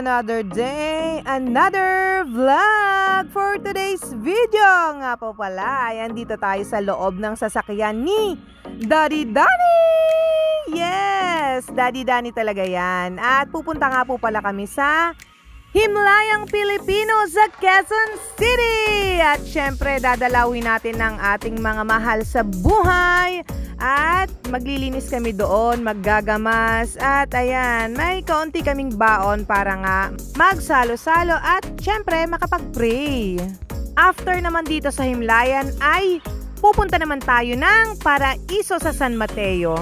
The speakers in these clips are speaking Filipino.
another day, another vlog. For today's video nga po pala, ayan, dito tayo sa loob ng sasakyan ni Daddy Danny. Yes, Daddy Danny talaga yan. At pupunta nga po pala kami sa Himlayang Pilipino sa Quezon City. At syempre, dadalawin natin ng ating mga mahal sa buhay. At maglilinis kami doon, maggagamas. At ayan, may kaunti kaming baon para nga magsalo-salo at syempre makapag-pray. After naman dito sa Himlayan ay pupunta naman tayo ng Paraiso sa San Mateo.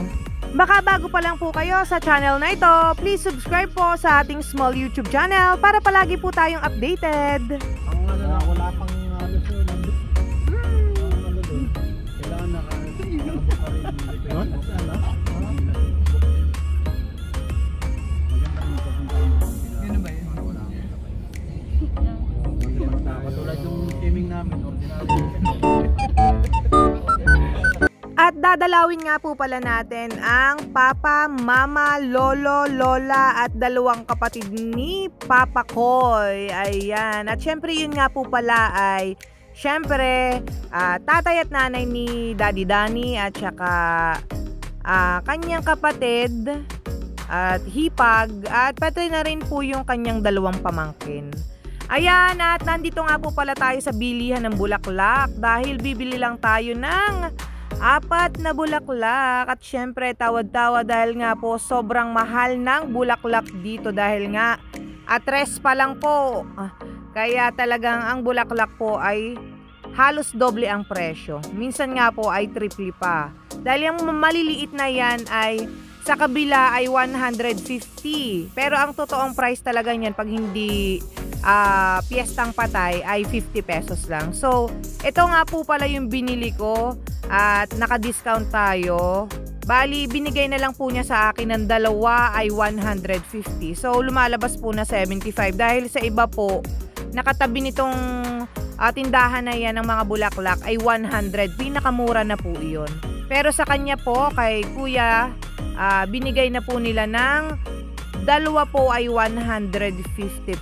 Baka bago pa lang po kayo sa channel na ito, please subscribe po sa ating small YouTube channel para palagi po tayong updated. Wala pang At dadalawin nga po pala natin ang Papa, Mama, Lolo, Lola at dalawang kapatid ni Papa Koy. Ayan. At syempre yun nga po pala ay syempre tatay at nanay ni Daddy Danny at saka kanyang kapatid at hipag at pati na rin po yung kanyang dalawang pamangkin. Ayan, at nandito nga po pala tayo sa bilihan ng bulaklak dahil bibili lang tayo ng 4 na bulaklak. At syempre tawad-tawa dahil nga po sobrang mahal ng bulaklak dito dahil nga atres pa lang po. Kaya talagang ang bulaklak po ay halos doble ang presyo. Minsan nga po ay triple pa. Dahil yung maliliit na yan ay sa kabila ay 150. Pero ang totoong price talaga niyan pag hindi piyestang patay ay 50 pesos lang. So, ito nga po pala yung binili ko at naka-discount tayo. Bali, binigay na lang po niya sa akin ng dalawa ay 150. So, lumalabas po na 75 dahil sa iba po, nakatabi nitong tindahan na yan ng mga bulaklak ay 100. Pinakamura na po iyon. Pero sa kanya po, kay kuya, binigay na po nila ng dalawa po ay 150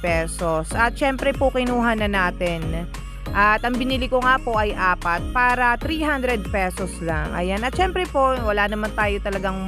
pesos. At syempre po kinuha na natin. At ang binili ko nga po ay 4 para 300 pesos lang. Ayan. At syempre po, wala naman tayo talagang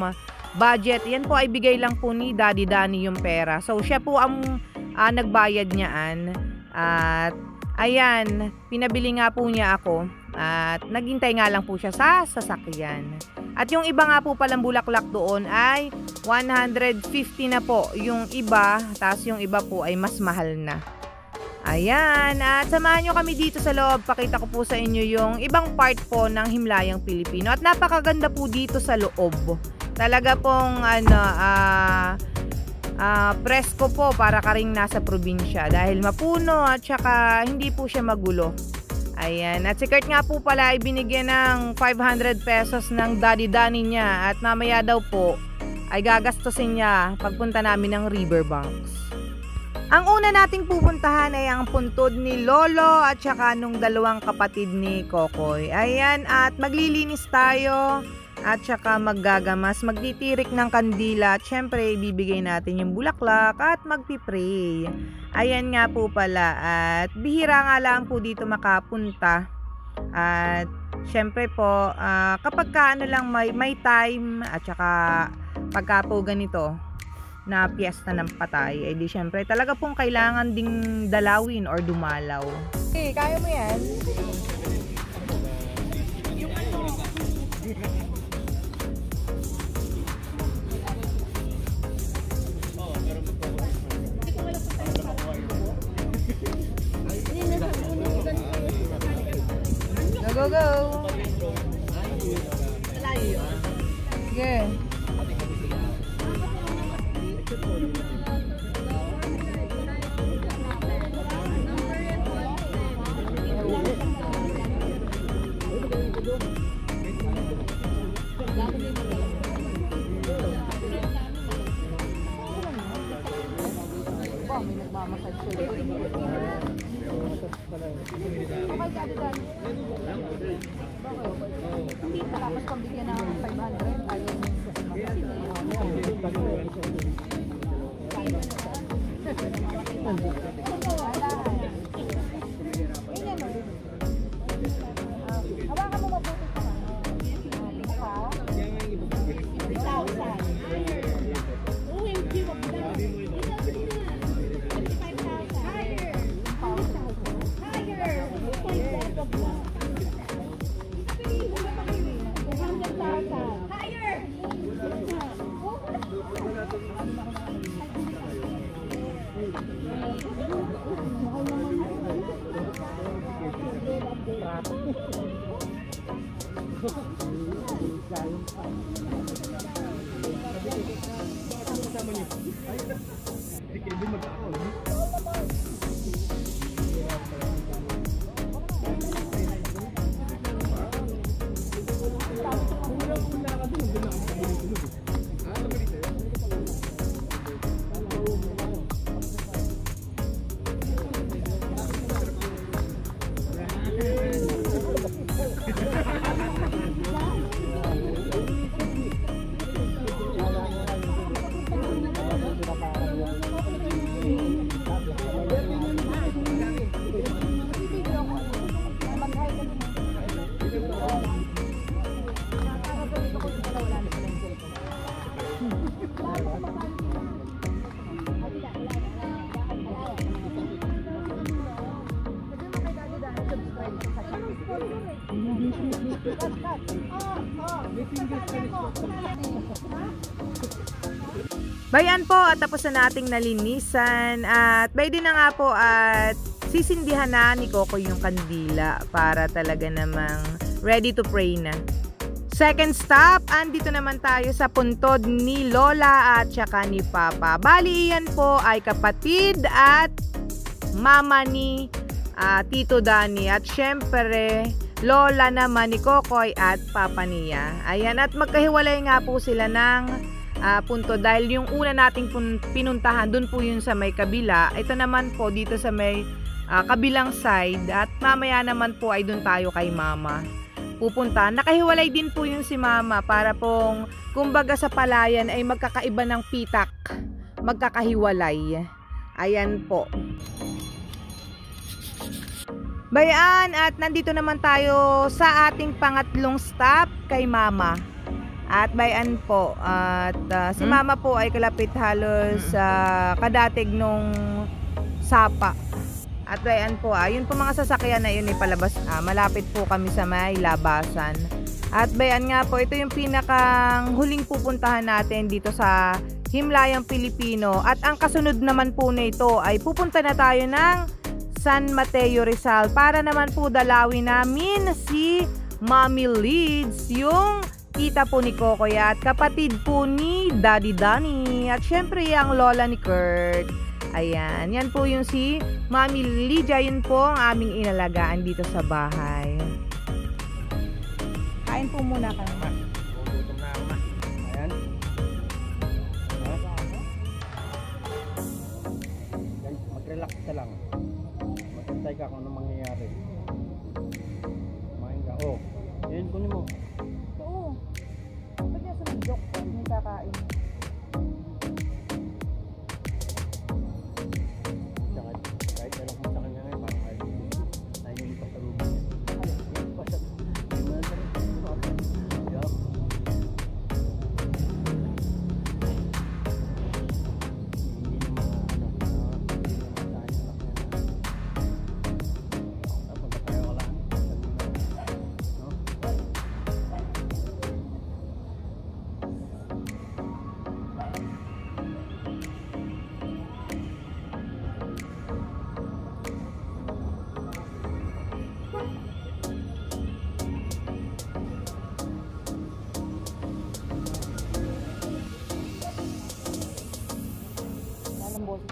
budget. Yan po ay bigay lang po ni Daddy Danny yung pera. So siya po ang nagbayad niyaan. At ayan, pinabili nga po niya ako. At naghintay nga lang po siya sa sasakyan. At yung iba nga po palang bulaklak doon ay 150 na po yung iba, tapos yung iba po ay mas mahal na. Ayan, at samahan nyo kami dito sa loob. Pakita ko po sa inyo yung ibang part po ng Himlayang Pilipino. At napakaganda po dito sa loob. Talaga pong presko po para ka ring nasa probinsya. Dahil mapuno at saka hindi po siya magulo. Ayan, at si Kurt nga po pala ay binigyan ng 500 pesos ng Daddy Danny niya. At mamaya daw po ay gagastusin niya pagpunta namin ng Riverbanks. Ang una nating pupuntahan ay ang puntod ni Lolo at saka nung dalawang kapatid ni Kokoy. Ayan, at maglilinis tayo at saka maggagamas, magtitirik ng kandila at syempre ibibigay natin yung bulaklak at magpipray. Ayan nga po pala, at bihira nga lang po dito makapunta. At syempre po kapag ka lang may time at saka pagka po ganito na piyesta ng patay, ay di syempre talaga pong kailangan ding dalawin or dumalaw. Okay, kaya mo yan? Go, go! Sige. May nagmamasal sila. Okay, Daddy Danny. Hindi tapos pambigyan ng 500. Ayaw mo kasi Bayan po at tapos na nating nalinisan at pwede na nga po at sisindihan na ni Coco yung kandila para talaga namang ready to pray na. Second stop, andito naman tayo sa puntod ni Lola at saka ni Papa. Bali yan po ay kapatid at mama ni Tito Danny at syempre Lola naman ni Kokoy at Papa niya. Ayan, at magkahiwalay nga po sila ng punto dahil yung una nating pinuntahan dun po yun sa may kabila, ito naman po dito sa may kabilang side at mamaya naman po ay dun tayo kay mama pupunta. Nakahiwalay din po yun si mama para pong kumbaga sa palayan ay magkakaiba ng pitak, magkakahiwalay. Ayan po. Bayan, at nandito naman tayo sa ating pangatlong stop kay mama. At bayan po, at si mama po ay kalapit halos kadatig nung sapa. At bayan po, yun po mga sasakyan na yun ay palabas, malapit po kami sa may labasan. At bayan nga po, ito yung pinakang huling pupuntahan natin dito sa Himlayang Pilipino. At ang kasunod naman po na ito ay pupunta na tayo ng San Mateo Rizal para naman po dalawin namin si Mommy Lids, yung kita po ni Kokoy at kapatid po ni Daddy Danny at syempre ang lola ni Kurt. Ayan, yan po yung si Mommy Lydia, yun po ang aming inalagaan dito sa bahay. Kain po muna kami. Gutom na ako na. Ayan. Mag-relax ka lang. Magantay ka kung anong mangyayari. Kumain ka. Oh, yun kunin mo. Oo. Ba't niya sumidok? Hindi kakain. Kahit alam mo sa kanya ngayon, parang tayo yung pasalubong niya.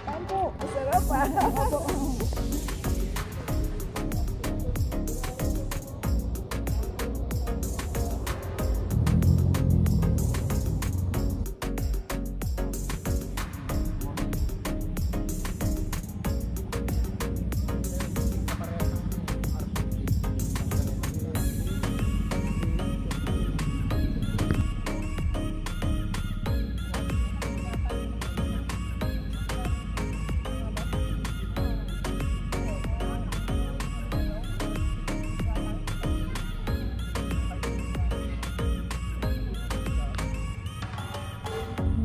Kain po. Masarap pa.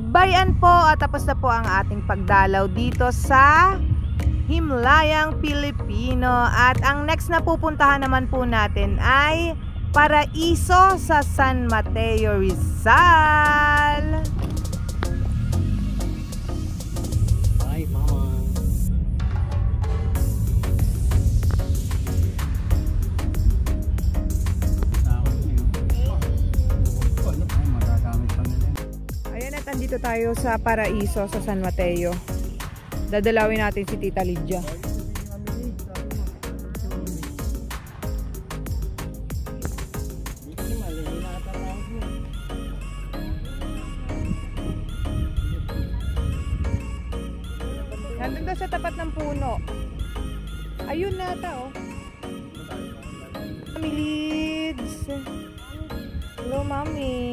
Bayan po at tapos na po ang ating pagdalaw dito sa Himlayang Pilipino at ang next na pupuntahan naman po natin ay Paraiso sa San Mateo Rizal. Ay, mama. Takot niyo. Nandito tayo sa Paraiso sa San Mateo. Dadalawin natin si Tita Lydia. Nandun daw sa tapat ng puno. Ayun nata oh. Mami Lids. Hello Mami.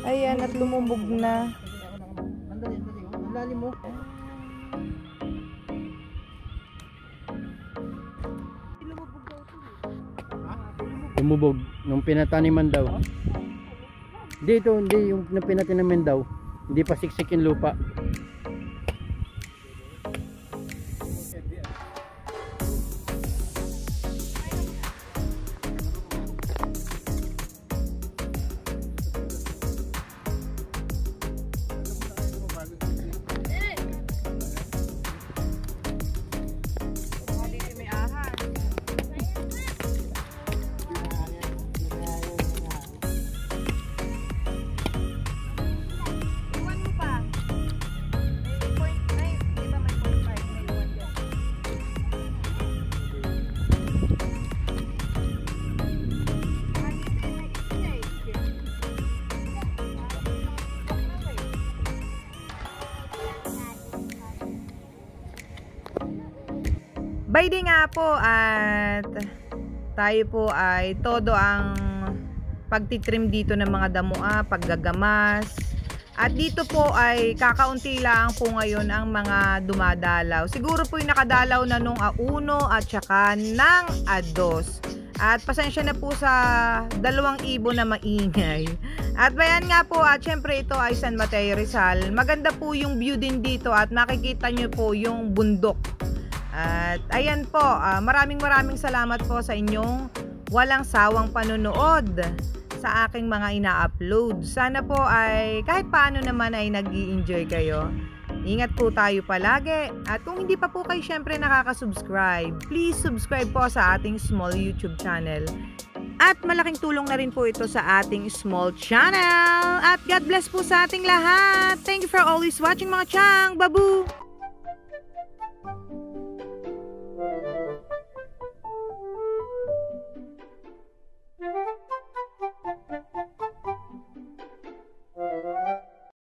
Ayan at lumubog na. Lalim mo. Lumubog nung pinataniman daw. Dito hindi yung pinataniman daw. Hindi pa siksik yung lupa. By day nga po at tayo po ay todo ang pagtitrim dito ng mga damoa, paggagamas. At dito po ay kakaunti lang po ngayon ang mga dumadalaw. Siguro po yung nakadalaw na nung A1 at saka ng A2. At pasensya na po sa 2 ibon na maingay. At bayan nga po at syempre ito ay San Mateo Rizal. Maganda po yung view din dito at makikita nyo po yung bundok. At ayan po, maraming salamat po sa inyong walang sawang panonood sa aking mga ina-upload. Sana po ay kahit paano naman ay nag-i-enjoy kayo. Ingat po tayo palagi. At kung hindi pa po kayo syempre nakaka-subscribe, please subscribe po sa ating small YouTube channel. At malaking tulong na rin po ito sa ating small channel. At God bless po sa ating lahat. Thank you for always watching mga chang. Babu!